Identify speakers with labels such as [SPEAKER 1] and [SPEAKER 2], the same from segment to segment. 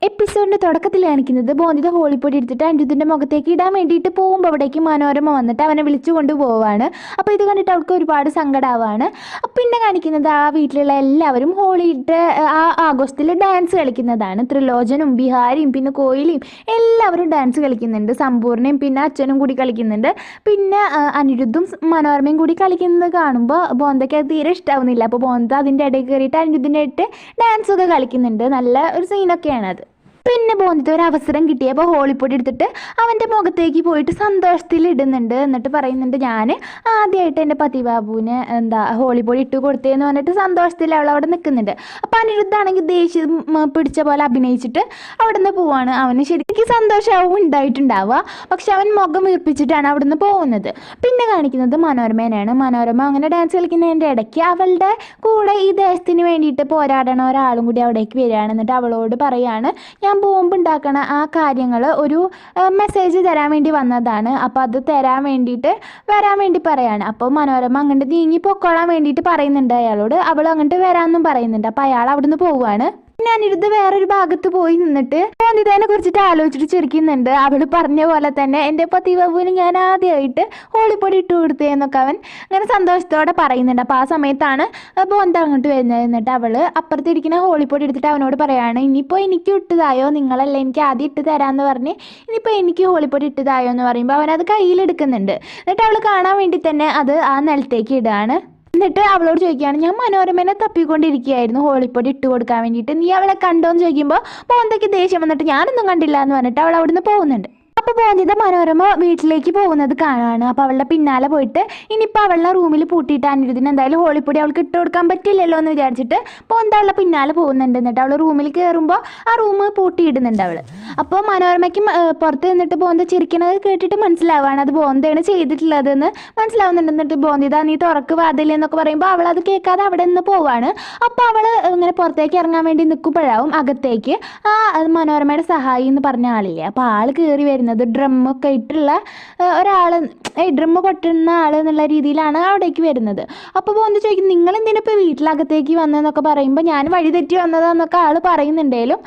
[SPEAKER 1] എപ്പിസോഡിന്റെ തുടക്കത്തിൽ കാണിക്കുന്നത് ബോന്തിത ഹോളിപ്പൊടി എടുത്തിട്ട് അനിരുദ്ധിന്റെ മുഖത്തേക്ക് ഇടാൻ വേണ്ടിയിട്ട് പോകുമ്പോൾ അവിടേക്ക് മനോരമ വന്നിട്ട് അവനെ വിളിച്ചു കൊണ്ടുപോവാണ്. അപ്പോൾ ഇത് കണ്ടിട്ട് അവൾക്ക് ഒരുപാട് സങ്കടമാവാണ്. പിന്നെ കാണിക്കുന്നത് ആ വീട്ടിലുള്ള എല്ലാവരും ഹോളിയിട്ട് ആ ആഘോഷത്തിൽ ഡാൻസ് കളിക്കുന്നതാണ്. ത്രിലോചനും ബിഹാരിയും പിന്നെ കോയിലിയും എല്ലാവരും ഡാൻസ് കളിക്കുന്നുണ്ട്. സമ്പൂർണ്ണയും പിന്നെ അച്ഛനും കൂടി കളിക്കുന്നുണ്ട്. പിന്നെ അനിരുദ്ധും മനോരമയും കൂടി കളിക്കുന്നത് കാണുമ്പോൾ ബോന്തയ്ക്ക് അത് തീരെ ഇഷ്ടാവുന്നില്ല. അപ്പോൾ ബോന്ത അതിൻ്റെ ഇടയിൽ കയറിയിട്ട് അനിരുദ്ധിൻ്റെ ഇട്ട് ഡാൻസൊക്കെ കളിക്കുന്നുണ്ട്. നല്ല ഒരു സീനൊക്കെയാണ് അത്. പിന്നെ ബോന്തിട്ട് ഒരു അവസരം കിട്ടിയപ്പോൾ ഹോളിപ്പൊടി എടുത്തിട്ട് അവൻ്റെ മുഖത്തേക്ക് പോയിട്ട് സന്തോഷത്തിൽ ഇടുന്നുണ്ട്. എന്നിട്ട് പറയുന്നുണ്ട്, ഞാൻ ആദ്യമായിട്ട് എൻ്റെ പതിബാബുവിന് ഹോളിപ്പൊടി ഇട്ട് കൊടുത്തേന്ന് പറഞ്ഞിട്ട് സന്തോഷത്തിൽ അവൾ അവിടെ നിൽക്കുന്നുണ്ട്. അപ്പോൾ അനിരുദ്ധാണെങ്കിൽ ദേഷ്യം പിടിച്ച പോലെ അഭിനയിച്ചിട്ട് അവിടെ നിന്ന് പോവാണ്. അവന് ശരിക്കും സന്തോഷമാവും ഉണ്ടായിട്ടുണ്ടാവുക. പക്ഷെ അവൻ മുഖം വീർപ്പിച്ചിട്ടാണ് അവിടെ നിന്ന് പോകുന്നത്. പിന്നെ കാണിക്കുന്നത് മനോരമേനെയാണ്. മനോരമ അങ്ങനെ ഡാൻസ് കളിക്കുന്നതിൻ്റെ ഇടയ്ക്ക് അവളുടെ കൂടെ ഈ ദേശത്തിന് വേണ്ടിയിട്ട് പോരാടണ ഒരാളും കൂടി അവിടേക്ക് വരികയാണ്. എന്നിട്ട് അവളോട് പറയാണ്, ഞാൻ ബോംബ് ഉണ്ടാക്കണ ആ കാര്യങ്ങൾ ഒരു മെസ്സേജ് തരാൻ വേണ്ടി വന്നതാണ്. അപ്പോൾ അത് തരാൻ വേണ്ടിയിട്ട് വരാൻ വേണ്ടി പറയാണ്. അപ്പോൾ മനോരമ അങ്ങോട്ട് നീങ്ങി പൊക്കോളാൻ വേണ്ടിയിട്ട് പറയുന്നുണ്ട് അയാളോട്. അവൾ അങ്ങോട്ട് വരാമെന്നും പറയുന്നുണ്ട്. അപ്പോൾ അയാൾ അവിടുന്ന് പോവുകയാണ്. പിന്നെ അനിരുദ്ധ വേറൊരു ഭാഗത്ത് പോയി നിന്നിട്ട് ബോന്തിതേനെ കുറിച്ചിട്ട് ആലോചിച്ചിട്ട് ചിരിക്കുന്നുണ്ട്. അവൾ പറഞ്ഞ പോലെ തന്നെ എൻ്റെ പതിബാബുവിന് ഞാൻ ആദ്യമായിട്ട് ഹോളിപ്പൊടി ഇട്ട് കൊടുത്തേന്നൊക്കെ അവൻ അങ്ങനെ സന്തോഷത്തോടെ പറയുന്നുണ്ട്. അപ്പോൾ ആ സമയത്താണ് ബോന്ത അങ്ങോട്ട് വരുന്നത്. എന്നിട്ട് അവൾ അപ്പുറത്തിരിക്കുന്ന ഹോളിപ്പൊടി എടുത്തിട്ട് അവനോട് പറയാണ്, ഇനിയിപ്പോൾ എനിക്ക് ഇട്ടതായോ, നിങ്ങളല്ലേ എനിക്ക് ആദ്യം ഇട്ട് തരാമെന്ന് പറഞ്ഞ് ഇനിയിപ്പോൾ എനിക്ക് ഹോളിപ്പൊടി ഇട്ടതായോ എന്ന് പറയുമ്പോൾ അവനത് കയ്യിലെടുക്കുന്നുണ്ട്. എന്നിട്ട് അവൾ കാണാൻ വേണ്ടി തന്നെ അത് ആ നിലത്തേക്ക് ഇടുകയാണ്. എന്നിട്ട് അവളോട് ചോദിക്കുകയാണ്, ഞാൻ മനോരമനെ തപ്പിക്കൊണ്ടിരിക്കുകയായിരുന്നു ഹോളിപ്പൊടി ഇട്ട് കൊടുക്കാൻ വേണ്ടിയിട്ട്, നീ അവളെ കണ്ടോന്ന് ചോദിക്കുമ്പോൾ ബോന്തയ്ക്ക് ദേഷ്യം വന്നിട്ട് ഞാനൊന്നും കണ്ടില്ല എന്ന് പറഞ്ഞിട്ട് അവൾ അവിടുന്ന് പോകുന്നുണ്ട്. അപ്പോൾ ബോന്തിത മനോരമ വീട്ടിലേക്ക് പോകുന്നത് കാണുകയാണ്. അപ്പോൾ അവളുടെ പിന്നാലെ പോയിട്ട് ഇനിയിപ്പോൾ അവളുടെ റൂമിൽ പൂട്ടിയിട്ട് അനിരുദ്ധിന് എന്തായാലും ഹോളിപ്പൊടി അവൾക്ക് ഇട്ട് കൊടുക്കാൻ പറ്റില്ലല്ലോ എന്ന് വിചാരിച്ചിട്ട് ബോന്ത അവളുടെ പിന്നാലെ പോകുന്നുണ്ട്. എന്നിട്ട് അവൾ റൂമിൽ കയറുമ്പോൾ ആ റൂം പൂട്ടിയിടുന്നുണ്ട് അവൾ. അപ്പോൾ മനോരമയ്ക്ക് പുറത്ത് നിന്നിട്ട് ബോന്ത ചിരിക്കണത് കേട്ടിട്ട് മനസ്സിലാവുകയാണ് അത് ബോന്തയാണ് ചെയ്തിട്ടുള്ളതെന്ന് മനസ്സിലാവുന്നുണ്ട്. എന്നിട്ട് ബോന്തിത നീ തുറക്ക് വാതിലെന്നൊക്കെ പറയുമ്പോൾ അവൾ അത് കേൾക്കാതെ അവിടെ നിന്ന് പോവാണ്. അപ്പോൾ അവൾ ഇങ്ങനെ പുറത്തേക്ക് ഇറങ്ങാൻ വേണ്ടി നിൽക്കുമ്പോഴാവും അകത്തേക്ക് മനോരമയുടെ സഹായി എന്ന് പറഞ്ഞ ആളില്ലേ, അപ്പോൾ ആൾ കയറി വരുന്നത് ഡ്രമ്മൊക്കെ ഇട്ടുള്ള ഒരാൾ, ഡ്രമ്മ് കൊട്ടുന്ന ആൾ എന്നുള്ള രീതിയിലാണ് അവിടേക്ക് വരുന്നത്. അപ്പോൾ ബോന്ത ചോദിക്കും, നിങ്ങൾ എന്തിനിപ്പോൾ വീട്ടിലകത്തേക്ക് വന്നതെന്നൊക്കെ പറയുമ്പോൾ ഞാൻ വഴി തെറ്റി വന്നതാന്നൊക്കെ ആൾ പറയുന്നുണ്ടെങ്കിലും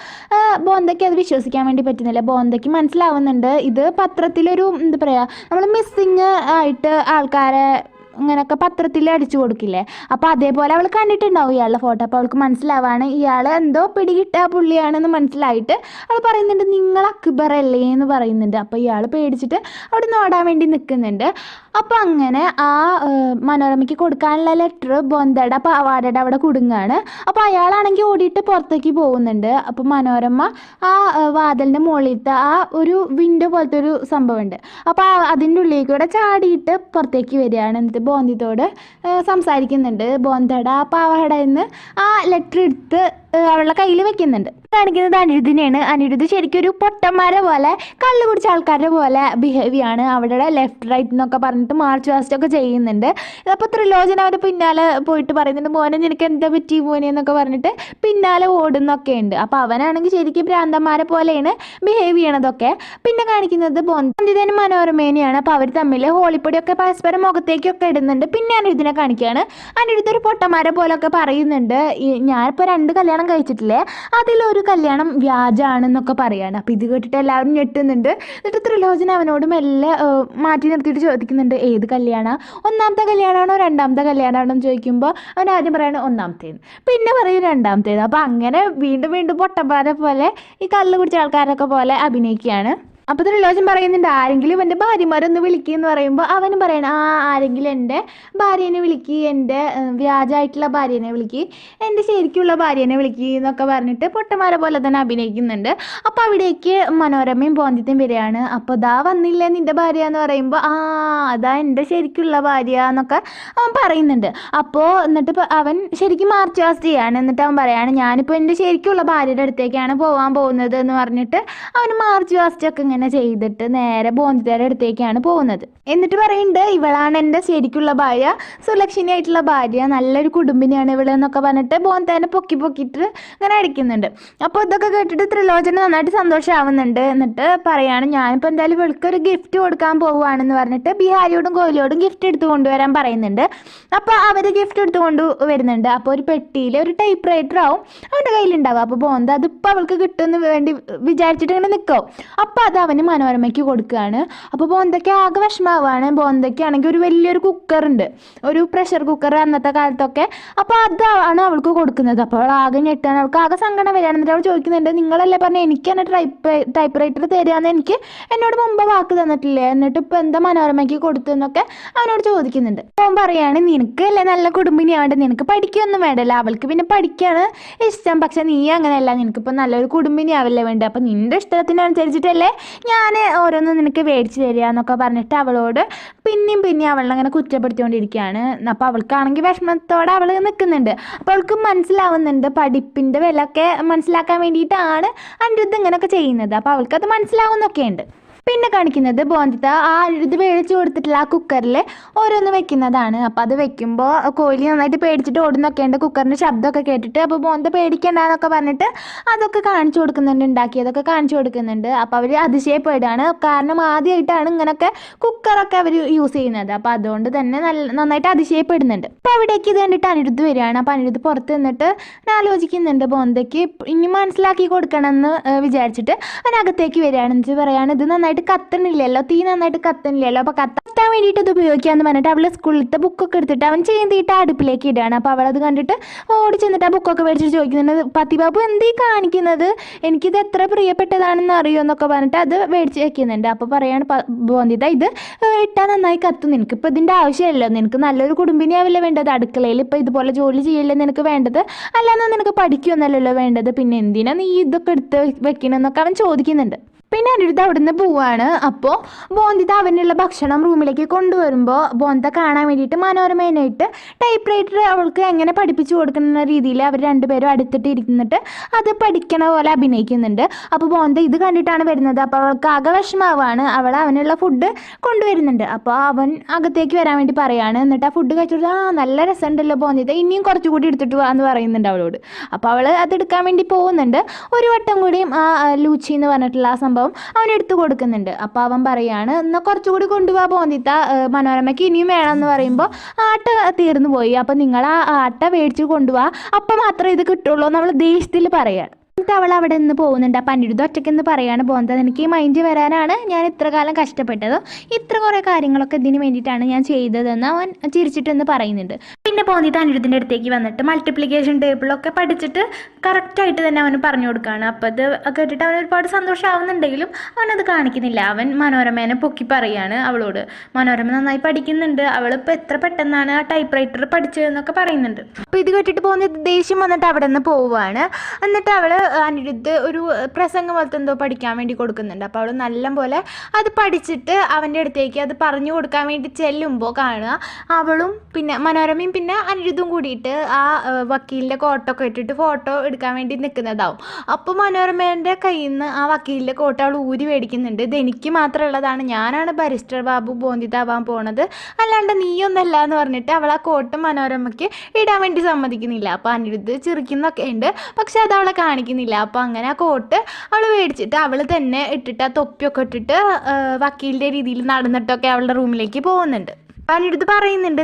[SPEAKER 1] ബോന്തയ്ക്ക് അത് വിശ്വസിക്കാൻ വേണ്ടി പറ്റുന്നില്ല. ബോന്തയ്ക്ക് മനസ്സിലാവുന്നുണ്ട് ഇത് പത്രത്തിലൊരു എന്താ പറയുക, നമ്മൾ മിസ്സിങ് ആയിട്ട് ആൾക്കാരെ ഇങ്ങനെയൊക്കെ പത്രത്തിൽ അടിച്ചു കൊടുക്കില്ലേ, അപ്പോൾ അതേപോലെ അവൾ കണ്ടിട്ടുണ്ടാവും ഇയാളുടെ ഫോട്ടോ. അപ്പോൾ അവൾക്ക് മനസ്സിലാവാണ് ഇയാൾ എന്തോ പിടികിട്ട പുള്ളിയാണെന്ന് മനസ്സിലായിട്ട് അവൾ പറയുന്നുണ്ട്, നിങ്ങൾ അക്ബർ അല്ലേ എന്ന് പറയുന്നുണ്ട്. അപ്പോൾ ഇയാൾ പേടിച്ചിട്ട് അവിടെ നിന്ന് ഓടാൻ വേണ്ടി നിൽക്കുന്നുണ്ട്. അപ്പോൾ അങ്ങനെ ആ മനോരമയ്ക്ക് കൊടുക്കാനുള്ള ലെറ്റർ ബോന്തയുടെ പാവാടയുടെ അവിടെ കുടുങ്ങാണ്. അപ്പോൾ അയാളാണെങ്കിൽ ഓടിയിട്ട് പുറത്തേക്ക് പോകുന്നുണ്ട്. അപ്പോൾ മനോരമ ആ വാതിലിൻ്റെ മുകളിലത്തെ ആ ഒരു വിൻഡോ പോലത്തെ ഒരു സംഭവമുണ്ട്, അപ്പോൾ അതിൻ്റെ ഉള്ളിലേക്ക് കൂടെ ചാടിയിട്ട് പുറത്തേക്ക് വരികയാണ്. എന്നിട്ട് ബോന്തിത്തോട് സംസാരിക്കുന്നുണ്ട്. ബോന്തയുടെ ആ പാവാടയിൽ നിന്ന് ആ ലെറ്റർ എടുത്ത് അവളുടെ കയ്യിൽ വെക്കുന്നുണ്ട്. കാണിക്കുന്നത് അനിരുദ്ധിനെയാണ്. അനിരുദ്ധ് ശരിക്കും ഒരു പൊട്ടന്മാരെ പോലെ കള്ളു കുടിച്ച ആൾക്കാരുടെ പോലെ ബിഹേവ് ചെയ്യാണ്. അവിടെ ലെഫ്റ്റ് റൈറ്റ് എന്നൊക്കെ പറഞ്ഞിട്ട് മാർച്ച് പാസ്റ്റ് ഒക്കെ ചെയ്യുന്നുണ്ട്. അപ്പോൾ ത്രിലോചന അവരുടെ പിന്നാലെ പോയിട്ട് പറയുന്നുണ്ട്, മോനെ നിനക്ക് എന്താ പറ്റി മോനെ എന്നൊക്കെ പറഞ്ഞിട്ട് പിന്നാലെ ഓടുന്നൊക്കെ ഉണ്ട്. അപ്പോൾ അവനാണെങ്കിൽ ശരിക്കും ഭ്രാന്തന്മാരെ പോലെയാണ് ബിഹേവ് ചെയ്യണതൊക്കെ. പിന്നെ കാണിക്കുന്നത് ബോന്തിതേനും മനോരമേനെയാണ്. അപ്പോൾ അവർ തമ്മിൽ ഹോളിപ്പൊടിയൊക്കെ പരസ്പരം മുഖത്തേക്കൊക്കെ ഇടുന്നുണ്ട്. പിന്നെ അനിരുദ്ധിനെ കാണിക്കുകയാണ്. അനിരുദ്ധ് ഒരു പൊട്ടന്മാരെ പോലൊക്കെ പറയുന്നുണ്ട്, ഞാനിപ്പോൾ 2 കല്യാണം കഴിച്ചിട്ടില്ലേ, അതിലൊരു കല്യാണം വ്യാജാണെന്നൊക്കെ പറയാണ്. അപ്പോൾ ഇത് കേട്ടിട്ട് എല്ലാവരും ഞെട്ടുന്നുണ്ട്. എന്നിട്ട് ത്രിലോചന അവനോട് മെല്ലെ മാറ്റി നിർത്തിയിട്ട് ചോദിക്കുന്നുണ്ട്, ഏത് കല്യാണം, 1ാമത്തെ കല്യാണമാണോ 2ാമത്തെ കല്യാണമാണോ എന്ന് ചോദിക്കുമ്പോൾ അവൻ ആദ്യം പറയണത് 1ാമത്തേന്ന്, പിന്നെ പറയും 2ാമത്തേന്ന്. അപ്പോൾ അങ്ങനെ വീണ്ടും വീണ്ടും പൊട്ടന്മാരെ പോലെ ഈ കള്ള് കുടിച്ച ആൾക്കാരൊക്കെ പോലെ അഭിനയിക്കുകയാണ്. അപ്പോൾ ത്രിലോചൻ പറയുന്നുണ്ട്, ആരെങ്കിലും എൻ്റെ ഭാര്യമാരൊന്ന് വിളിക്കുക എന്ന് പറയുമ്പോൾ അവനും പറയണം, ആരെങ്കിലും എൻ്റെ ഭാര്യേനെ വിളിക്കുക, എൻ്റെ വ്യാജമായിട്ടുള്ള ഭാര്യേനെ വിളിക്കുക, എൻ്റെ ശരിക്കുള്ള ഭാര്യേനെ വിളിക്കുക എന്നൊക്കെ പറഞ്ഞിട്ട് പൊട്ടന്മാരെ പോലെ തന്നെ അഭിനയിക്കുന്നുണ്ട്. അപ്പോൾ അവിടേക്ക് മനോരമയും ബോന്തിത്തയും വരികയാണ്. അപ്പോൾ ദാ വന്നില്ലേ നിൻ്റെ ഭാര്യ എന്ന് പറയുമ്പോൾ അതാ എൻ്റെ ശരിക്കുള്ള ഭാര്യ എന്നൊക്കെ അവൻ പറയുന്നുണ്ട്. അപ്പോൾ എന്നിട്ട് അവൻ ശരിക്കും മാർച്ച് പാസ്റ്റ് ചെയ്യാണ്. എന്നിട്ട് അവൻ പറയാണ്, ഞാനിപ്പോൾ എൻ്റെ ശരിക്കുള്ള ഭാര്യയുടെ അടുത്തേക്കാണ് പോകാൻ പോകുന്നത് എന്ന് പറഞ്ഞിട്ട് അവന് മാർച്ച് പാസ്റ്റൊക്കെ ഇങ്ങനെ ഇങ്ങനെ ചെയ്തിട്ട് നേരെ ബോന്തിതയുടെ അടുത്തേക്കാണ് പോകുന്നത്. എന്നിട്ട് പറയുന്നുണ്ട് ഇവളാണ് എൻ്റെ ശരിക്കുള്ള ഭാര്യ, സുലക്ഷണിയായിട്ടുള്ള ഭാര്യ, നല്ലൊരു കുടുംബിനിയാണ് ഇവള് എന്നൊക്കെ പറഞ്ഞിട്ട് ബോന്തിതേനെ പൊക്കിയിട്ട് ഇങ്ങനെ അടിക്കുന്നുണ്ട്. അപ്പോൾ ഇതൊക്കെ കേട്ടിട്ട് ത്രിലോചന നന്നായിട്ട് സന്തോഷമാവുന്നുണ്ട്. എന്നിട്ട് പറയാണ് ഞാനിപ്പോൾ എന്തായാലും ഇവൾക്കൊരു ഗിഫ്റ്റ് കൊടുക്കാൻ പോവുകയാണെന്ന് പറഞ്ഞിട്ട് ബിഹാരിയോടും കോഹ്ലിയോടും ഗിഫ്റ്റ് എടുത്ത് കൊണ്ടുവരാൻ പറയുന്നുണ്ട്. അപ്പോൾ അവർ ഗിഫ്റ്റ് എടുത്ത് വരുന്നുണ്ട്. അപ്പോൾ ഒരു പെട്ടിയിൽ ഒരു ടൈപ്പ് റൈറ്റർ ആവും അവൻ്റെ കയ്യിലുണ്ടാവും. അപ്പോൾ ബോന്ത അതിപ്പോൾ അവൾക്ക് കിട്ടുമെന്ന് വേണ്ടി വിചാരിച്ചിട്ട് ഇങ്ങനെ നിൽക്കും. അപ്പോൾ അത് അവന് മനോരമയ്ക്ക് കൊടുക്കുകയാണ്. അപ്പോൾ ബോന്തയ്ക്ക് ആകെ വിഷമാവാണ്. ബോന്തയ്ക്കാണെങ്കിൽ ഒരു വലിയൊരു കുക്കറുണ്ട്, ഒരു പ്രഷർ കുക്കർ അന്നത്തെ കാലത്തൊക്കെ. അപ്പോൾ അതാണ് അവൾക്ക് കൊടുക്കുന്നത്. അപ്പോൾ അവൾ ആകെ ഞെട്ടാണ്, അവൾക്ക് ആകെ സങ്കടം വരികയാണ്. എന്നിട്ട് അവൾ ചോദിക്കുന്നുണ്ട് നിങ്ങളല്ലേ പറഞ്ഞാൽ എനിക്ക് തന്നെ ടൈപ്പ് റൈറ്റർ തരികയെന്ന് എനിക്ക് എന്നോട് മുമ്പ് വാക്ക് തന്നിട്ടില്ലേ, എന്നിട്ട് ഇപ്പോൾ എന്താ മനോരമയ്ക്ക് കൊടുത്തു എന്നൊക്കെ അവനോട് ചോദിക്കുന്നുണ്ട്. അവൻ പറയാണ് നിനക്ക് അല്ലേ നല്ല കുടുംബിനിയാണ്ട്, നിനക്ക് പഠിക്കുകയൊന്നും വേണ്ടല്ലോ, അവൾക്ക് പിന്നെ പഠിക്കാണ് ഇഷ്ടം, പക്ഷെ നീ അങ്ങനെയല്ല, നിനക്കിപ്പോൾ നല്ലൊരു കുടുംബിനിയാവല്ലേ വേണ്ടത്, അപ്പം നിൻ്റെ ഇഷ്ടത്തിനനുസരിച്ചിട്ടല്ലേ ഞാൻ ഓരോന്നും നിനക്ക് മേടിച്ച് തരിക എന്നൊക്കെ പറഞ്ഞിട്ട് അവളോട് പിന്നെയും അവളങ്ങനെ കുറ്റപ്പെടുത്തിക്കൊണ്ടിരിക്കുകയാണ്. അപ്പോൾ അവൾക്കാണെങ്കിൽ വിഷമത്തോടെ അവൾ നിൽക്കുന്നുണ്ട്. അപ്പോൾ അവൾക്ക് മനസ്സിലാവുന്നുണ്ട് പഠിപ്പിൻ്റെ വില ഒക്കെ മനസ്സിലാക്കാൻ വേണ്ടിയിട്ടാണ് അനിരുദ്ധ് ഇങ്ങനെയൊക്കെ ചെയ്യുന്നത്. അപ്പോൾ അവൾക്കത് മനസ്സിലാവുന്നൊക്കെയുണ്ട്. പിന്നെ കാണിക്കുന്നത് ബോന്തിത ആ ഇത് മേടിച്ച് കൊടുത്തിട്ടുള്ള ആ കുക്കറിൽ ഓരോന്ന് വെക്കുന്നതാണ്. അപ്പോൾ അത് വെക്കുമ്പോൾ കോഹ്ലി നന്നായിട്ട് പേടിച്ചിട്ട് ഓടുന്നൊക്കെ ഉണ്ട്, കുക്കറിൻ്റെ ശബ്ദമൊക്കെ കേട്ടിട്ട്. അപ്പോൾ ബോന്ത പേടിക്കണ്ടെന്നൊക്കെ പറഞ്ഞിട്ട് അതൊക്കെ കാണിച്ചു കൊടുക്കുന്നുണ്ട്, ഉണ്ടാക്കിയതൊക്കെ കാണിച്ചു കൊടുക്കുന്നുണ്ട്. അപ്പോൾ അവർ അതിശയപ്പെടുകയാണ്, കാരണം ആദ്യമായിട്ടാണ് ഇങ്ങനെയൊക്കെ കുക്കറൊക്കെ അവർ യൂസ് ചെയ്യുന്നത്. അപ്പോൾ അതുകൊണ്ട് തന്നെ നന്നായിട്ട് അതിശയപ്പെടുന്നുണ്ട്. അപ്പോൾ അവിടേക്ക് ഇത് കണ്ടിട്ട് അനിരുദ്ധ് വരികയാണ്. അപ്പോൾ അനിരുദ്ധ് പുറത്ത് നിന്നിട്ട് ആലോചിക്കുന്നുണ്ട് ബോന്തയ്ക്ക് ഇനി മനസ്സിലാക്കി കൊടുക്കണമെന്ന് വിചാരിച്ചിട്ട് അതിനകത്തേക്ക് വരികയാണ്. എന്നിട്ട് പറയാണ് ഇത് നന്നായിട്ട് കത്തണില്ലല്ലോ, തീ നന്നായിട്ട് കത്തണില്ലല്ലോ, അപ്പോൾ കത്താൻ വേണ്ടിയിട്ട് ഇത് ഉപയോഗിക്കാമെന്ന് പറഞ്ഞിട്ട് അവൾ സ്കൂളിലത്തെ ബുക്കൊക്കെ എടുത്തിട്ട് അവൻ ചെയ്തിട്ട് അടുപ്പിലേക്ക് ഇടുകയാണ്. അപ്പോൾ അവളത് കണ്ടിട്ട് ഓടി ചെന്നിട്ട് ആ ബുക്കൊക്കെ മേടിച്ചിട്ട് ചോദിക്കുന്നുണ്ട് പതിബാബു എന്തീ കാണിക്കുന്നത്, എനിക്കിത് എത്ര പ്രിയപ്പെട്ടതാണെന്ന് അറിയുമോ എന്നൊക്കെ പറഞ്ഞിട്ട് അത് മേടിച്ച് വെക്കുന്നുണ്ട്. അപ്പോൾ പറയാണ് ബോന്തിത ഇത് ഇട്ടാൽ നന്നായി കത്തും, നിനക്കിപ്പോൾ ഇതിൻ്റെ ആവശ്യമല്ലോ, നിനക്ക് നല്ലൊരു കുടുംബിനിയാവില്ലേ വേണ്ടത്, അടുക്കളയിൽ ഇപ്പോൾ ഇതുപോലെ ജോലി ചെയ്യല്ലേ നിനക്ക് വേണ്ടത്, അല്ലാതെ നിനക്ക് പഠിക്കുകയൊന്നല്ലല്ലോ വേണ്ടത്, പിന്നെ എന്തിനാ നീ ഇതൊക്കെ എടുത്ത് വെക്കണമെന്നൊക്കെ അവൻ ചോദിക്കുന്നുണ്ട്. പിന്നെ അനിരുദ്ധ അവിടെ നിന്ന് പോവാണ്. അപ്പോൾ ബോന്തിത അവനുള്ള ഭക്ഷണം റൂമിലേക്ക് കൊണ്ടുവരുമ്പോൾ ബോന്ത കാണാൻ വേണ്ടിയിട്ട് മനോരമേനായിട്ട് ടൈപ്പ് റൈറ്റർ അവൾക്ക് എങ്ങനെ പഠിപ്പിച്ചു കൊടുക്കുന്ന രീതിയിൽ അവർ രണ്ടുപേരും അടുത്തിട്ട് ഇരുന്നിട്ട് അത് പഠിക്കണ പോലെ അഭിനയിക്കുന്നുണ്ട്. അപ്പോൾ ബോന്ത ഇത് കണ്ടിട്ടാണ് വരുന്നത്. അപ്പോൾ അവൾക്ക് ആകെ വിഷമാവാണ്. അവൾ അവനുള്ള ഫുഡ് കൊണ്ടുവരുന്നുണ്ട്. അപ്പോൾ അവൻ അകത്തേക്ക് വരാൻ വേണ്ടി പറയാണ്. എന്നിട്ട് ആ ഫുഡ് കഴിച്ചിട്ട് നല്ല രസമുണ്ടല്ലോ ബോന്തിത, ഇനിയും കുറച്ചുകൂടി എടുത്തിട്ട് പോകാമെന്ന് പറയുന്നുണ്ട് അവളോട്. അപ്പോൾ അവൾ അതെടുക്കാൻ വേണ്ടി പോകുന്നുണ്ട്. ഒരു വട്ടം കൂടിയും ആ ലൂച്ചി എന്ന് പറഞ്ഞിട്ടുള്ള ആ സംഭവം അവൻ എടുത്തു കൊടുക്കുന്നുണ്ട്. അപ്പോൾ അവൻ പറയാണ് എന്നാൽ കുറച്ചുകൂടി കൊണ്ടുപോകാ ബോന്തിത്ത, മനോരമയ്ക്ക് ഇനിയും വേണമെന്ന് പറയുമ്പോൾ ആട്ട തീർന്നു പോയി, അപ്പോൾ നിങ്ങൾ ആ ആട്ട മേടിച്ച് കൊണ്ടുപോവാ, അപ്പം മാത്രമേ ഇത് കിട്ടുള്ളൂ എന്ന് അവൾ ദേഷ്യത്തിൽ പറയാണ്. എന്നിട്ട് അവൾ അവിടെ നിന്ന് പോകുന്നുണ്ട്. അപ്പം അനിരുദ്ധ ഒറ്റയ്ക്കെന്ന് പറയാണ് ബോന്ത എനിക്ക് ഈ മൈൻഡ് വരാനാണ് ഞാൻ ഇത്ര കാലം കഷ്ടപ്പെട്ടത്, ഇത്ര കുറേ കാര്യങ്ങളൊക്കെ ഇതിന് വേണ്ടിയിട്ടാണ് ഞാൻ ചെയ്തതെന്ന് അവൻ ചിരിച്ചിട്ടെന്ന് പറയുന്നുണ്ട്. പിന്നെ ബോന്തിത അനിരുദ്ധിൻ്റെ അടുത്തേക്ക് വന്നിട്ട് മൾട്ടിപ്ലിക്കേഷൻ ടേബിളൊക്കെ പഠിച്ചിട്ട് കറക്റ്റായിട്ട് തന്നെ അവന് പറഞ്ഞു കൊടുക്കുകയാണ്. അപ്പോൾ അത് കേട്ടിട്ട് അവൻ ഒരുപാട് സന്തോഷമാവുന്നുണ്ടെങ്കിലും അവനത് കാണിക്കുന്നില്ല. അവൻ മനോരമേനെ പൊക്കി പറയുകയാണ് അവളോട്, മനോരമ നന്നായി പഠിക്കുന്നുണ്ട്, അവളിപ്പോൾ എത്ര പെട്ടെന്നാണ് ആ ടൈപ്പ് റൈറ്റർ പഠിച്ചതെന്നൊക്കെ പറയുന്നുണ്ട്. അപ്പോൾ ഇത് കേട്ടിട്ട് ബോന്തിത ദേഷ്യം വന്നിട്ട് അവിടെ നിന്ന് പോവുകയാണ്. എന്നിട്ട് അവൾ അനിരുദ്ധ് ഒരു പ്രസംഗം പോലത്തെ എന്തോ പഠിക്കാൻ വേണ്ടി കൊടുക്കുന്നുണ്ട്. അപ്പോൾ അവൾ നല്ലപോലെ അത് പഠിച്ചിട്ട് അവൻ്റെ അടുത്തേക്ക് അത് പറഞ്ഞു കൊടുക്കാൻ വേണ്ടി ചെല്ലുമ്പോൾ കാണുക അവളും പിന്നെ മനോരമയും പിന്നെ അനിരുദ്ധും കൂടിയിട്ട് ആ വക്കീലിൻ്റെ കോട്ടൊക്കെ ഇട്ടിട്ട് ഫോട്ടോ എടുക്കാൻ വേണ്ടി നിൽക്കുന്നതാവും. അപ്പോൾ മനോരമേൻ്റെ കയ്യിൽ നിന്ന് ആ വക്കീലിൻ്റെ കോട്ട് അവൾ ഊരി മേടിക്കുന്നുണ്ട്. ഇത് എനിക്ക് മാത്രമുള്ളതാണ്, ഞാനാണ് ബാരിസ്റ്റർ ബാബു ബോന്തിതാവാൻ പോണത്, അല്ലാണ്ട് നീയൊന്നല്ല എന്ന് പറഞ്ഞിട്ട് അവൾ ആ കോട്ട് മനോരമയ്ക്ക് ഇടാൻ വേണ്ടി സമ്മതിക്കുന്നില്ല. അപ്പോൾ അനിരുദ്ധ് ചിരിക്കുന്നൊക്കെ ഉണ്ട്, പക്ഷെ അത് അവളെ കാണിക്കുന്നില്ല. അപ്പോൾ അങ്ങനെ ആ കോട്ട് അവൾ മേടിച്ചിട്ട് അവൾ തന്നെ ഇട്ടിട്ട് ആ തൊപ്പിയൊക്കെ ഇട്ടിട്ട് വക്കീലിൻ്റെ രീതിയിൽ നടന്നിട്ടൊക്കെ അവളുടെ റൂമിലേക്ക് പോകുന്നുണ്ട്. അനിരുദ്ധ് പറയുന്നുണ്ട്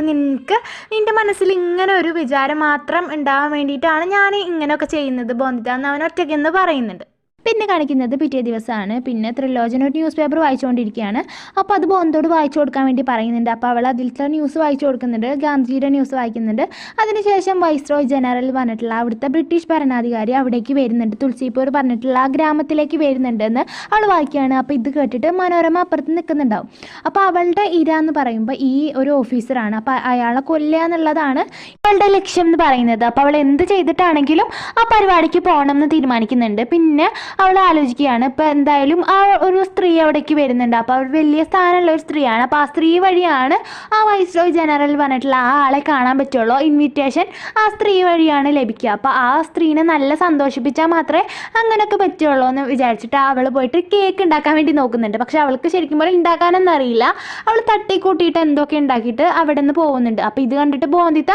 [SPEAKER 1] നിൻ്റെ മനസ്സിൽ ഇങ്ങനെ ഒരു വിചാരം മാത്രം ഉണ്ടാവാൻ വേണ്ടിയിട്ടാണ് ഞാൻ ഇങ്ങനെയൊക്കെ ചെയ്യുന്നത് ബോന്തിത എന്ന് അവൻ ഒറ്റയ്ക്കെന്ന് പറയുന്നുണ്ട്. പിന്നെ കാണിക്കുന്നത് പിറ്റേ ദിവസമാണ്. പിന്നെ ത്രിലോചന ഒരു ന്യൂസ് പേപ്പർ വായിച്ചുകൊണ്ടിരിക്കുകയാണ്. അപ്പോൾ അത് ബോന്തോട് വായിച്ചു കൊടുക്കാൻ വേണ്ടി പറയുന്നുണ്ട്. അപ്പോൾ അവൾ അതിലത്തെ ന്യൂസ് വായിച്ചു കൊടുക്കുന്നുണ്ട്, ഗാന്ധിജിയുടെ ന്യൂസ് വായിക്കുന്നുണ്ട്. അതിനുശേഷം വൈസ്രോയ് ജനറൽ പറഞ്ഞിട്ടുള്ള അവിടുത്തെ ബ്രിട്ടീഷ് ഭരണാധികാരി അവിടേക്ക് വരുന്നുണ്ട്, തുളസിപൂർ പറഞ്ഞിട്ടുള്ള ആ ഗ്രാമത്തിലേക്ക് വരുന്നുണ്ടെന്ന് അവൾ വായിക്കുകയാണ്. അപ്പോൾ ഇത് കേട്ടിട്ട് മനോരമ അപ്പുറത്ത് നിൽക്കുന്നുണ്ടാവും. അപ്പോൾ അവളുടെ ഇര എന്ന് പറയുമ്പോൾ ഈ ഒരു ഓഫീസറാണ്. അപ്പോൾ അയാളെ കൊല്ലുക എന്നുള്ളതാണ് അവളുടെ ലക്ഷ്യം എന്ന് പറയുന്നത്. അപ്പോൾ അവൾ എന്ത് ചെയ്തിട്ടാണെങ്കിലും ആ പരിപാടിക്ക് പോകണം എന്ന് തീരുമാനിക്കുന്നുണ്ട്. പിന്നെ അവൾ ആലോചിക്കുകയാണ്. ഇപ്പം എന്തായാലും ആ ഒരു സ്ത്രീ അവിടേക്ക് വരുന്നുണ്ട്. അപ്പോൾ അവർ വലിയ സ്ഥാനമുള്ള ഒരു സ്ത്രീയാണ്. അപ്പോൾ ആ സ്ത്രീ വഴിയാണ് ആ വൈസ്രോയ് ജനറൽ പറഞ്ഞിട്ടുള്ള ആ ആളെ കാണാൻ പറ്റുള്ളൂ. ഇൻവിറ്റേഷൻ ആ സ്ത്രീ വഴിയാണ് ലഭിക്കുക. അപ്പോൾ ആ സ്ത്രീനെ നല്ല സന്തോഷിപ്പിച്ചാൽ മാത്രമേ അങ്ങനെയൊക്കെ പറ്റുള്ളൂ എന്ന് വിചാരിച്ചിട്ട് അവൾ പോയിട്ട് കേക്ക് ഉണ്ടാക്കാൻ വേണ്ടി നോക്കുന്നുണ്ട്. പക്ഷെ അവൾക്ക് ശരിക്കും പോലെ ഉണ്ടാക്കാനൊന്നും അറിയില്ല. അവൾ തട്ടിക്കൂട്ടിയിട്ട് എന്തൊക്കെ ഉണ്ടാക്കിയിട്ട് അവിടെ നിന്ന് പോകുന്നുണ്ട്. അപ്പോൾ ഇത് കണ്ടിട്ട് ബോന്ദിത്ത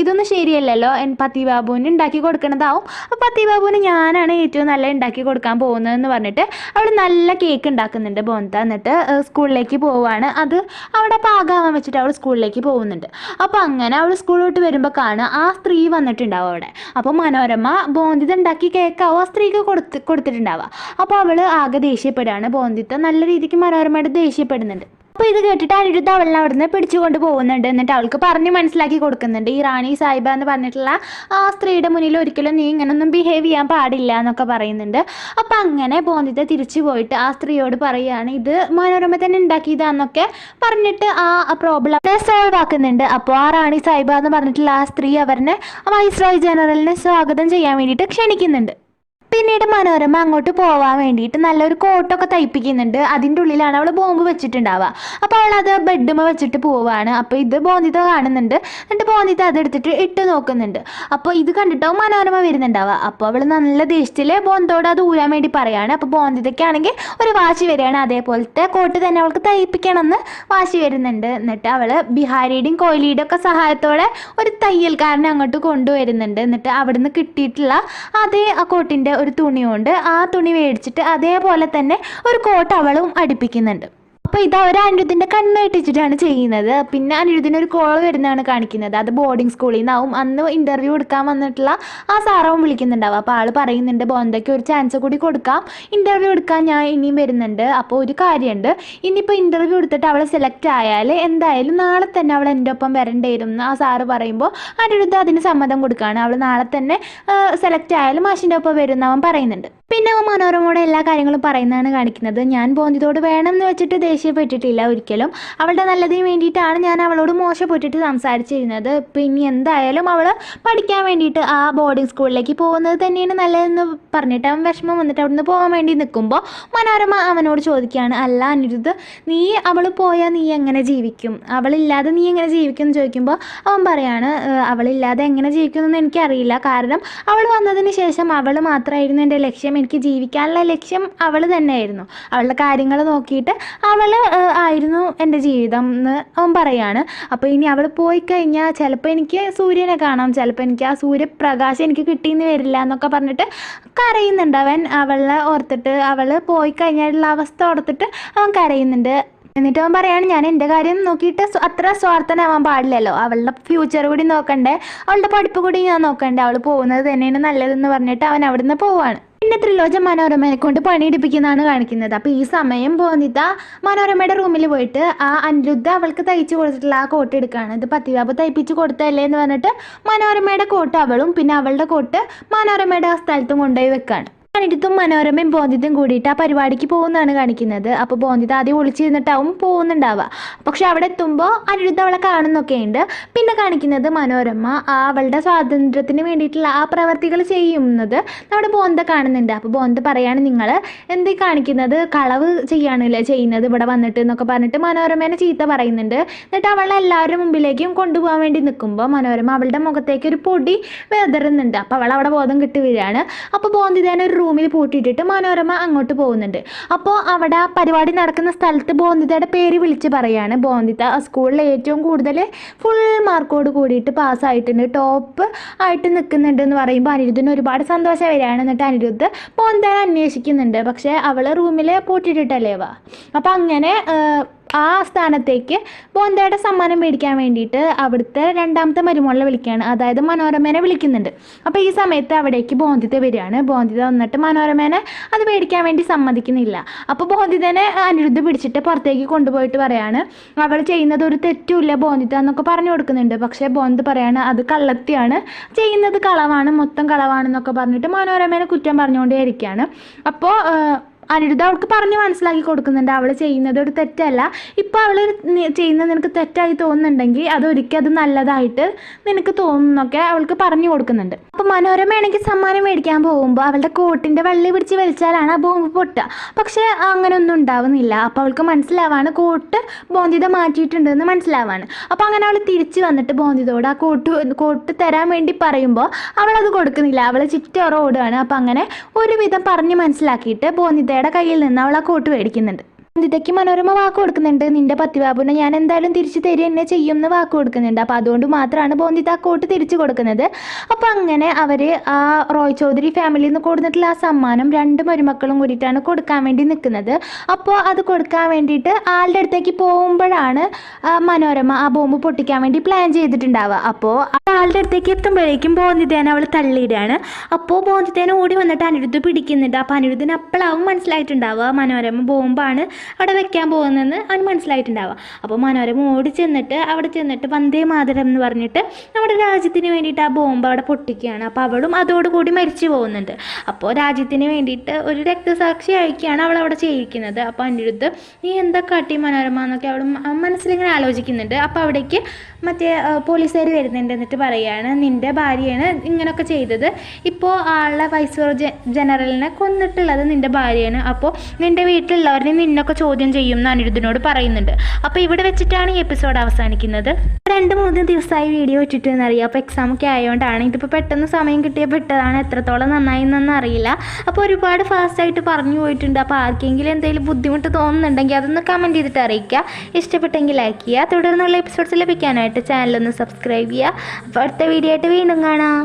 [SPEAKER 1] ഇതൊന്നും ശരിയല്ലല്ലോ, പത്തി ബാബുവിന് ഉണ്ടാക്കി കൊടുക്കണതാവും. അപ്പോൾ പത്തി ബാബുവിന് ഞാനാണ് ഏറ്റവും നല്ല ഉണ്ടാക്കി കൊടുക്കാൻ പോകുന്നതെന്ന് പറഞ്ഞിട്ട് അവൾ നല്ല കേക്ക് ഉണ്ടാക്കുന്നുണ്ട് ബോന്ദിത്ത. എന്നിട്ട് സ്കൂളിലേക്ക് പോവുകയാണ്. അത് അവിടെ പാകാവാൻ വെച്ചിട്ട് അവൾ സ്കൂളിലേക്ക് പോകുന്നുണ്ട്. അപ്പോൾ അങ്ങനെ അവൾ സ്കൂൾ വിട്ട് വരുമ്പോൾ കാണുക ആ സ്ത്രീ വന്നിട്ടുണ്ടാവും അവിടെ. അപ്പോൾ മനോരമ ബോന്ദിത്ത ഉണ്ടാക്കി കേക്കാവും ആ സ്ത്രീക്ക് കൊടുത്തിട്ടുണ്ടാവുക. അപ്പോൾ അവൾ ആകെ ദേഷ്യപ്പെടുകയാണ്. ബോന്ദിത്ത നല്ല രീതിക്ക് മനോരമയോട് ദേഷ്യപ്പെടുന്നുണ്ട്. അപ്പോൾ ഇത് കേട്ടിട്ട് അനിരുദ്ധ അവളിനെ അവിടെ നിന്ന് പിടിച്ചുകൊണ്ട് പോകുന്നുണ്ട്. എന്നിട്ട് അവൾക്ക് പറഞ്ഞ് മനസ്സിലാക്കി കൊടുക്കുന്നുണ്ട്. ഈ റാണി സാഹിബ എന്ന് പറഞ്ഞിട്ടുള്ള ആ സ്ത്രീയുടെ മുന്നിൽ ഒരിക്കലും നീ ഇങ്ങനൊന്നും ബിഹേവ് ചെയ്യാൻ പാടില്ല എന്നൊക്കെ പറയുന്നുണ്ട്. അപ്പം അങ്ങനെ ബോന്ദിത്ത തിരിച്ചു പോയിട്ട് ആ സ്ത്രീയോട് പറയുകയാണ് ഇത് മനോരമ തന്നെ ഉണ്ടാക്കിയതാന്നൊക്കെ പറഞ്ഞിട്ട് ആ പ്രോബ്ലം സോൾവ് ആക്കുന്നുണ്ട്. അപ്പോൾ ആ റാണി സാഹിബ എന്ന് പറഞ്ഞിട്ടുള്ള ആ സ്ത്രീ അവരെ വൈസ്രോയ് ജനറലിനെ സ്വാഗതം ചെയ്യാൻ വേണ്ടിയിട്ട് ക്ഷണിക്കുന്നുണ്ട്. പിന്നീട് മനോരമ അങ്ങോട്ട് പോകാൻ വേണ്ടിയിട്ട് നല്ലൊരു കോട്ടൊക്കെ തയ്പ്പിക്കുന്നുണ്ട്. അതിൻ്റെ ഉള്ളിലാണ് അവൾ ബോംബ് വെച്ചിട്ടുണ്ടാവുക. അപ്പോൾ അവളത് ബെഡ്മ വെച്ചിട്ട് പോവുകയാണ്. അപ്പോൾ ഇത് ബോന്ദിത്ത കാണുന്നുണ്ട്. എന്നിട്ട് ബോന്ദിത്ത അതെടുത്തിട്ട് ഇട്ട് നോക്കുന്നുണ്ട്. അപ്പോൾ ഇത് കണ്ടിട്ടാവും മനോരമ വരുന്നുണ്ടാവുക. അപ്പോൾ അവൾ നല്ല ദേഷ്യത്തിൽ ബോന്തോട് അത് ഊരാൻ വേണ്ടി പറയുകയാണ്. അപ്പോൾ ബോന്ദിതയ്ക്കാണെങ്കിൽ ഒരു വാശി വരികയാണ്. അതേപോലത്തെ കോട്ട് തന്നെ അവൾക്ക് തയ്പ്പിക്കണമെന്ന് വാശി വരുന്നുണ്ട്. എന്നിട്ട് അവൾ ബിഹാരിയുടെയും കോഹ്ലിയുടെയും ഒക്കെ സഹായത്തോടെ ഒരു തയ്യൽക്കാരനെ അങ്ങോട്ട് കൊണ്ടുവരുന്നുണ്ട്. എന്നിട്ട് അവിടുന്ന് കിട്ടിയിട്ടുള്ള അതേ ആ കോട്ടിൻ്റെ ഒരു തുണി കൊണ്ട് ആ തുണി മേടിച്ചിട്ട് അതേപോലെ തന്നെ ഒരു കോട്ട് അവളും അടുപ്പിക്കുന്നുണ്ട്. അപ്പോൾ ഇത് അവർ അനിരുദ്ധിൻ്റെ കണ്ണ് വെട്ടിച്ചിട്ടാണ് ചെയ്യുന്നത്. പിന്നെ അനിരുദ്ധിന് ഒരു കോൾ വരുന്നതാണ് കാണിക്കുന്നത്. അത് ബോർഡിംഗ് സ്കൂളിൽ നിന്നാവും. അന്ന് ഇൻ്റർവ്യൂ എടുക്കാൻ വന്നിട്ടുള്ള ആ സാറാവും വിളിക്കുന്നുണ്ടാവും. അപ്പോൾ ആൾ പറയുന്നുണ്ട് ബോന്തയ്ക്ക് ഒരു ചാൻസ് കൂടി കൊടുക്കാം, ഇൻ്റർവ്യൂ എടുക്കാൻ ഞാൻ ഇനിയും വരുന്നുണ്ട്. അപ്പോൾ ഒരു കാര്യമുണ്ട്, ഇനിയിപ്പോൾ ഇൻ്റർവ്യൂ എടുത്തിട്ട് അവൾ സെലക്ട് ആയാൽ എന്തായാലും നാളെ തന്നെ അവൾ എൻ്റെ ഒപ്പം വരേണ്ടി വരും എന്ന് ആ സാറ് പറയുമ്പോൾ അനിരുദ്ധ അതിന് സമ്മതം കൊടുക്കുകയാണ്. അവൾ നാളെ തന്നെ സെലക്ട് ആയാലും മാഷിൻ്റെ ഒപ്പം വരും എന്ന് അവൻ പറയുന്നുണ്ട്. പിന്നെ അവൻ മനോരമയോടെ എല്ലാ കാര്യങ്ങളും പറയുന്നതാണ് കാണിക്കുന്നത്. ഞാൻ ബോന്ദിതോട് വേണം എന്ന് വെച്ചിട്ട് ദേഷ്യപ്പെട്ടിട്ടില്ല ഒരിക്കലും. അവളുടെ നല്ലതിന് വേണ്ടിയിട്ടാണ് ഞാൻ അവളോട് മോശപ്പെട്ടിട്ട് സംസാരിച്ചിരുന്നത്. പിന്നെ എന്തായാലും അവൾ പഠിക്കാൻ വേണ്ടിയിട്ട് ആ ബോർഡിംഗ് സ്കൂളിലേക്ക് പോകുന്നത് തന്നെയാണ് നല്ലതെന്ന് പറഞ്ഞിട്ട് അവൻ വിഷമം വന്നിട്ട് അവിടുന്ന് പോകാൻ വേണ്ടി നിൽക്കുമ്പോൾ മനോരമ അവനോട് ചോദിക്കുകയാണ്, അല്ല അനിരുദ്ധ്, നീ അവൾ പോയാൽ നീ എങ്ങനെ ജീവിക്കും, അവളില്ലാതെ നീ എങ്ങനെ ജീവിക്കും എന്ന് ചോദിക്കുമ്പോൾ അവൻ പറയാണ് അവളില്ലാതെ എങ്ങനെ ജീവിക്കുമെന്ന് എനിക്കറിയില്ല. കാരണം അവൾ വന്നതിന് ശേഷം അവൾ മാത്രമായിരുന്നു എൻ്റെ ലക്ഷ്യം. എനിക്ക് ജീവിക്കാനുള്ള ലക്ഷ്യം അവൾ തന്നെയായിരുന്നു. അവളുടെ കാര്യങ്ങൾ നോക്കിയിട്ട് അവൾ ആയിരുന്നു എൻ്റെ ജീവിതം എന്ന് അവൻ പറയാണ്. അപ്പോൾ ഇനി അവൾ പോയി കഴിഞ്ഞാൽ ചിലപ്പോൾ എനിക്ക് സൂര്യനെ കാണാം, ചിലപ്പോൾ എനിക്ക് ആ സൂര്യപ്രകാശം എനിക്ക് കിട്ടിയെന്ന് വരില്ല എന്നൊക്കെ പറഞ്ഞിട്ട് കരയുന്നുണ്ട് അവൻ. അവളെ ഓർത്തിട്ട്, അവൾ പോയി കഴിഞ്ഞാലുള്ള അവസ്ഥ ഓർത്തിട്ട് അവൻ കരയുന്നുണ്ട്. എന്നിട്ട് അവൻ പറയാണ് ഞാൻ എൻ്റെ കാര്യം നോക്കിയിട്ട് അത്ര സ്വാർത്ഥനാവാൻ പാടില്ലല്ലോ, അവളുടെ ഫ്യൂച്ചർ കൂടി നോക്കണ്ടേ, അവളുടെ പഠിപ്പ് കൂടി ഞാൻ നോക്കണ്ടേ, അവൾ പോകുന്നത് തന്നെയാണ് നല്ലതെന്ന് പറഞ്ഞിട്ട് അവൻ അവിടുന്ന് പോവാണ്. പിന്നെ ത്രിലോചൻ മനോരമയെ കൊണ്ട് പണിയെടുപ്പിക്കുന്നതാണ് കാണിക്കുന്നത്. അപ്പോൾ ഈ സമയം ബോന്ദിത മനോരമയുടെ റൂമിൽ പോയിട്ട് ആ അനിരുദ്ധ അവൾക്ക് തയ്ച്ചു കൊടുത്തിട്ടുള്ള ആ കോട്ട് എടുക്കുകയാണ്. ഇത് പത്തിബാബു തയ്പ്പിച്ച് കൊടുത്തല്ലേ എന്ന് പറഞ്ഞിട്ട് മനോരമയുടെ കോട്ട് അവളും പിന്നെ അവളുടെ കോട്ട് മനോരമയുടെ ആ സ്ഥലത്തും കൊണ്ടുപോയി വെക്കുകയാണ്. അനിരുദ്ധും മനോരമയും ബോന്ദിതയും കൂടിയിട്ട് ആ പരിപാടിക്ക് പോകുന്നതാണ് കാണിക്കുന്നത്. അപ്പോൾ ബോന്ദിത ആദ്യം ഒളിച്ചിരുന്നിട്ടാവും പോകുന്നുണ്ടാവുക. പക്ഷെ അവിടെ എത്തുമ്പോൾ അനിരുദ്ധ അവളെ കാണുന്നൊക്കെ ഉണ്ട്. പിന്നെ കാണിക്കുന്നത് മനോരമ അവളുടെ സ്വാതന്ത്ര്യത്തിന് വേണ്ടിയിട്ടുള്ള ആ പ്രവർത്തികൾ ചെയ്യുന്നത് നമ്മുടെ ബോന്ദ കാണുന്നുണ്ട്. അപ്പോൾ ബോന്ദ പറയാണ് നിങ്ങൾ എന്തീ കാണിക്കുന്നത്, കളവ് ചെയ്യാണല്ലേ ചെയ്യുന്നത് ഇവിടെ വന്നിട്ട് എന്നൊക്കെ പറഞ്ഞിട്ട് മനോരമേനെ ചീത്ത പറയുന്നുണ്ട്. എന്നിട്ട് അവളെ എല്ലാവരുടെ മുമ്പിലേക്കും കൊണ്ടുപോകാൻ വേണ്ടി നിൽക്കുമ്പോൾ മനോരമ അവളുടെ മുഖത്തേക്ക് ഒരു പൊടി വെതറുന്നുണ്ട്. അപ്പോൾ അവൾ അവിടെ ബോധം കിട്ടി വരികയാണ്. അപ്പോൾ ബോന്ദിതേനെ ഒരു റൂമിൽ പൂട്ടിയിട്ടിട്ട് മനോരമ അങ്ങോട്ട് പോകുന്നുണ്ട്. അപ്പോൾ അവിടെ ആ പരിപാടി നടക്കുന്ന സ്ഥലത്ത് ബോന്ദിതയുടെ പേര് വിളിച്ച് പറയാണ്. ബോന്ദിത സ്കൂളിൽ ഏറ്റവും കൂടുതൽ ഫുൾ മാർക്കോട് കൂടിയിട്ട് പാസ്സായിട്ടുണ്ട്, ടോപ്പ് ആയിട്ട് നിൽക്കുന്നുണ്ട് എന്ന് പറയുമ്പോൾ അനിരുദ്ധിന് ഒരുപാട് സന്തോഷം വരികയാണ്. എന്നിട്ട് അനിരുദ്ധ് ബോന്ദിതയെ അന്വേഷിക്കുന്നുണ്ട്. പക്ഷേ അവൾ റൂമിൽ പൂട്ടിയിട്ടിട്ടല്ലേ വാ. അപ്പം അങ്ങനെ ആ സ്ഥാനത്തേക്ക് ബോന്തയുടെ സമ്മാനം മേടിക്കാൻ വേണ്ടിയിട്ട് അവിടുത്തെ രണ്ടാമത്തെ മരുമോളെ വിളിക്കുകയാണ്, അതായത് മനോരമേനെ വിളിക്കുന്നുണ്ട്. അപ്പോൾ ഈ സമയത്ത് അവിടേക്ക് ബോന്ദിത വരികയാണ്. ബോന്ദിത വന്നിട്ട് മനോരമേനെ അത് മേടിക്കാൻ വേണ്ടി സമ്മതിക്കുന്നില്ല. അപ്പോൾ ബോന്ദിതനെ അനിരുദ്ധ് പിടിച്ചിട്ട് പുറത്തേക്ക് കൊണ്ടുപോയിട്ട് പറയാണ് അവൾ ചെയ്യുന്നത് ഒരു തെറ്റുമില്ല ബോന്ദിത എന്നൊക്കെ പറഞ്ഞു കൊടുക്കുന്നുണ്ട്. പക്ഷേ ബോന്ദിത പറയാണ് അത് കള്ളത്തിയാണ്, ചെയ്യുന്നത് കളവാണ്, മൊത്തം കളവാണെന്നൊക്കെ പറഞ്ഞിട്ട് മനോരമേനെ കുറ്റം പറഞ്ഞുകൊണ്ടേ ഇരിക്കുകയാണ്. അപ്പോൾ അനിരുദ്ധ അവൾക്ക് പറഞ്ഞ് മനസ്സിലാക്കി കൊടുക്കുന്നുണ്ട് അവൾ ചെയ്യുന്നത് ഒരു തെറ്റല്ല. ഇപ്പോൾ അവൾ ചെയ്യുന്നത് നിനക്ക് തെറ്റായി തോന്നുന്നുണ്ടെങ്കിൽ അതൊരിക്കലും അത് നല്ലതായിട്ട് നിനക്ക് തോന്നുന്നൊക്കെ അവൾക്ക് പറഞ്ഞു കൊടുക്കുന്നുണ്ട്. അപ്പോൾ മനോരമയാണെങ്കിൽ സമ്മാനം മേടിക്കാൻ പോകുമ്പോൾ അവളുടെ കോട്ടിൻ്റെ വള്ളി പിടിച്ച് വലിച്ചാലാണ് ആ ബോംബ് പൊട്ടുക. പക്ഷേ അങ്ങനെയൊന്നും ഉണ്ടാവുന്നില്ല. അപ്പോൾ അവൾക്ക് മനസ്സിലാവാണ് കോട്ട് ബോന്തിത മാറ്റിയിട്ടുണ്ടെന്ന് മനസ്സിലാവാണ്. അപ്പോൾ അങ്ങനെ അവൾ തിരിച്ച് വന്നിട്ട് ബോന്തിതയോട് ആ കോട്ട് തരാൻ വേണ്ടി പറയുമ്പോൾ അവളത് കൊടുക്കുന്നില്ല. അവൾ ചിറ്റോറ ഓടുകയാണ്. അപ്പോൾ അങ്ങനെ ഒരുവിധം പറഞ്ഞ് മനസ്സിലാക്കിയിട്ട് ബോന്തിതയുടെ കയ്യിൽ നിന്ന് അവൾ ആ കോട്ട് മേടിക്കുന്നുണ്ട്. ബോന്തിതയ്ക്ക് മനോരമ വാക്ക് കൊടുക്കുന്നുണ്ട്, നിന്റെ പത്തിബാബുവിനെ ഞാൻ എന്തായാലും തിരിച്ചു തരിക തന്നെ ചെയ്യുമെന്ന് വാക്ക് കൊടുക്കുന്നുണ്ട്. അപ്പോൾ അതുകൊണ്ട് മാത്രമാണ് ബോന്തിത ആ കോട്ട് തിരിച്ചു കൊടുക്കുന്നത്. അപ്പോൾ അങ്ങനെ അവർ ആ റോയ് ചൗധരി ഫാമിലിയിൽ നിന്ന് കൊടുത്തിട്ടുള്ള ആ സമ്മാനം 2 മരുമക്കളും കൂടിയിട്ടാണ് കൊടുക്കാൻ വേണ്ടി നിൽക്കുന്നത്. അപ്പോൾ അത് കൊടുക്കാൻ വേണ്ടിയിട്ട് ആളുടെ അടുത്തേക്ക് പോകുമ്പോഴാണ് മനോരമ ആ ബോംബ് പൊട്ടിക്കാൻ വേണ്ടി പ്ലാൻ ചെയ്തിട്ടുണ്ടാവുക. അപ്പോൾ ആളുടെ അടുത്തേക്ക് എത്തുമ്പോഴേക്കും ബോന്തിതേനെ അവൾ തള്ളിയിടുകയാണ്. അപ്പോൾ ബോന്തിതേനെ ഓടി വന്നിട്ട് അനിരുദ്ധ പിടിക്കുന്നുണ്ട്. അപ്പോൾ അനിരുദ്ധന് അപ്പോഴാവും മനസ്സിലായിട്ടുണ്ടാവുക മനോരമ ബോംബാണ് അവിടെ വെക്കാൻ പോകുന്നതെന്ന് അവന് മനസ്സിലായിട്ടുണ്ടാവുക. അപ്പോൾ മനോരമ അവിടെ ചെന്നിട്ട് വന്ദേ മാതരം എന്ന് പറഞ്ഞിട്ട് നമ്മുടെ രാജ്യത്തിന് വേണ്ടിയിട്ട് ആ ബോംബ് അവിടെ പൊട്ടിക്കുകയാണ്. അപ്പോൾ അവളും അതോടുകൂടി മരിച്ചു പോകുന്നുണ്ട്. അപ്പോൾ രാജ്യത്തിന് വേണ്ടിയിട്ട് ഒരു രക്തസാക്ഷി അയക്കുകയാണ് അവൾ അവിടെ ചെയ്യിക്കുന്നത്. അപ്പോൾ അനിരുദ്ധ നീ എന്താ കാട്ടി മനോരമ എന്നൊക്കെ അവൾ മനസ്സിലിങ്ങനെ ആലോചിക്കുന്നുണ്ട്. അപ്പോൾ അവിടേക്ക് മറ്റേ പോലീസുകാർ വരുന്നുണ്ട്. എന്നിട്ട് പറയുകയാണ് നിൻ്റെ ഭാര്യയാണ് ഇങ്ങനെയൊക്കെ ചെയ്തത്. ഇപ്പോൾ ആളുടെ വൈസ് ജനറലിനെ കൊന്നിട്ടുള്ളത് നിൻ്റെ ഭാര്യയാണ്. അപ്പോൾ നിൻ്റെ വീട്ടിലുള്ളവരെ നിന്നൊക്കെ ചോദ്യം ചെയ്യും എന്ന് അനിരുദ്ധനോട് പറയുന്നുണ്ട്. അപ്പോൾ ഇവിടെ വെച്ചിട്ടാണ് ഈ എപ്പിസോഡ് അവസാനിക്കുന്നത്. 2-3 ദിവസമായി വീഡിയോ ഇട്ടിട്ട് എന്നറിയാം. അപ്പോൾ എക്സാമൊക്കെ ആയതുകൊണ്ടാണ് ഇതിപ്പോൾ പെട്ടെന്ന് സമയം കിട്ടിയ പെട്ടതാണ്. എത്രത്തോളം നന്നായി എന്നൊന്നും അറിയില്ല. അപ്പോൾ ഒരുപാട് ഫാസ്റ്റായിട്ട് പറഞ്ഞു പോയിട്ടുണ്ട്. അപ്പോൾ ആർക്കെങ്കിലും എന്തെങ്കിലും ബുദ്ധിമുട്ട് തോന്നുന്നുണ്ടെങ്കിൽ അതൊന്ന് കമൻറ്റ് ചെയ്തിട്ട് അറിയിക്കുക. ഇഷ്ടപ്പെട്ടെങ്കിൽ ലൈക്ക് ചെയ്യുക. തുടർന്നുള്ള എപ്പിസോഡ്സ് ലഭിക്കാനായിട്ട് ചാനലൊന്ന് സബ്സ്ക്രൈബ് ചെയ്യുക. അപ്പോൾ അടുത്ത വീഡിയോ ആയിട്ട് വീണ്ടും കാണാം.